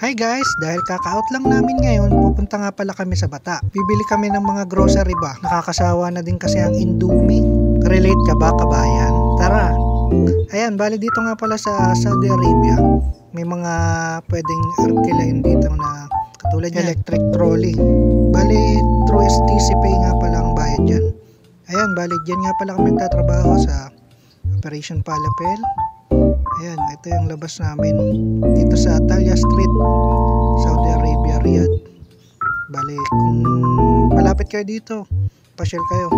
Hi guys, dahil kaka-out lang namin ngayon, pupunta nga pala kami sa Bata. Bibili kami ng mga grocery ba. Nakakasawa na din kasi ang Indomie. Relate ka ba, kabayan? Tara! Ayan, bali dito nga pala sa Saudi Arabia. May mga pwedeng arkilain dito na katulad ng electric trolley. Bali, through STC Pay nga pala ang bayad dyan. Ayan, bali dyan nga pala kami tatrabaho sa Operation Palapel. Ayan, ito yung labas namin dito sa Atalia Street, Saudi Arabia, Riyadh. Bale, kung malapit kayo dito, pasyal kayo.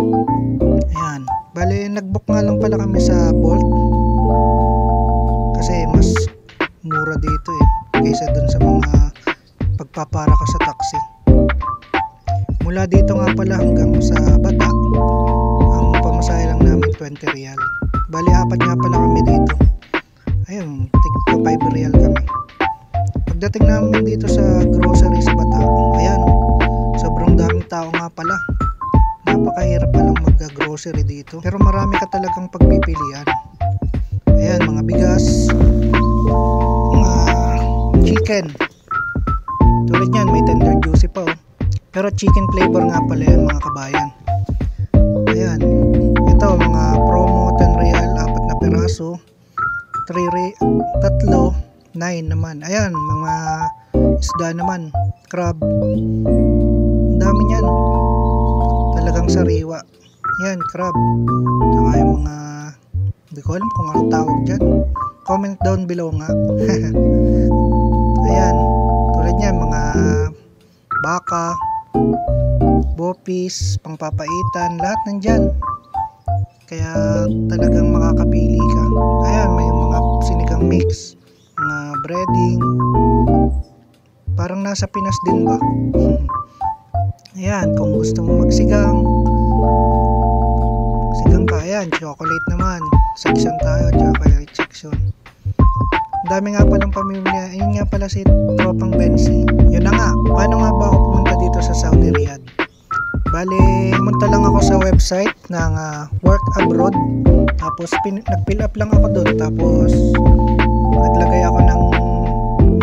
Ayan, bale, nagbook nga lang pala kami sa Bolt kasi mas mura dito kaysa dun sa mga pagpapara ka sa taxi. Mula dito nga pala hanggang sa Bata, ang pamasahe lang namin 20 riyal. Bale, apat nga pala kami dito. Ayun, tigpa 5 real kami. Pagdating namin dito sa grocery sa Bata, ayan, sobrang daming tao nga pala. Napakahirap palang mag-grocery dito, pero marami ka talagang pagpipilian. Ayan, mga bigas, mga chicken. Tulad yan, may tender juicy pa pero chicken flavor nga pala yan, mga kabayan. Ayan, ito mga promo 10 real, 4 na peraso. 3, 9 naman. Ayan, mga isda naman, crab. Ang dami niyan. Talagang sariwa. Yan, crab. Saka yung mga, hindi ko alam kung ano tawag dyan. Comment down below nga. Ayan, tulad niyan, mga baka, bopis, pangpapaitan, lahat nandyan. Kaya talagang makakapili ka. Ayan, may mga sinigang mix, mga breading. Parang nasa Pinas din ba? Ayan, kung gusto mo magsigang, sigang ka. Ayan, chocolate naman. Section tayo, chocolate section. Ang dami nga palang pamilya. Ayun nga pala si Tropang Bensi. Yun na nga, paano nga ba ako pumunta dito sa Saudi Riyadh? Bale, pumunta lang ako sa website ng Work Abroad. Tapos nag-fill up lang ako doon. Tapos naglagay ako ng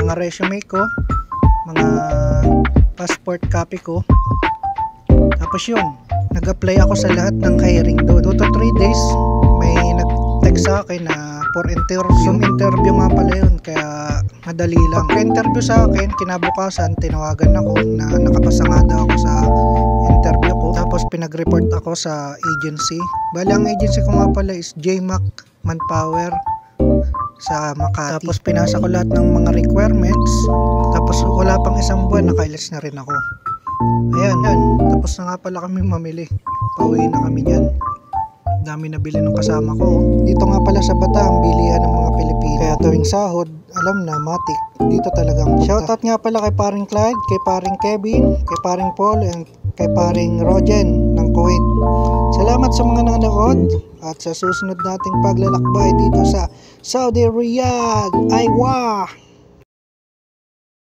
mga resume ko, mga passport copy ko. Tapos yun, nag-apply ako sa lahat ng hiring doon. 2 to 3 days may nag-text sa akin na for interview. Yung interview nga pala yun, kaya madali lang. Ka-interview sa akin, kinabukasan tinawagan ako na nakapasa nga daw ako sa interview ko. Tapos pinag-report ako sa agency. Bali, ang agency ko nga pala is JMAC Manpower sa Makati. Tapos pinasa ko lahat ng mga requirements. Tapos wala pang isang buwan, nakailis na rin ako. Ayan, yan. Tapos na nga pala kami mamili. Pauwi na kami dyan. Dami na bili ng kasama ko. Dito nga pala sa Bata ang bilihan ng mga Pilipino. Kaya tuwing sahod, alam na, matik. Dito talagang shoutout nga pala kay paring Clyde, kay paring Kevin, kay paring Paul, and kay paring Rogen ng Kuwait. Salamat sa mga nanonood at sa susunod nating paglalakbay dito sa Saudi Riyadh. Aywa!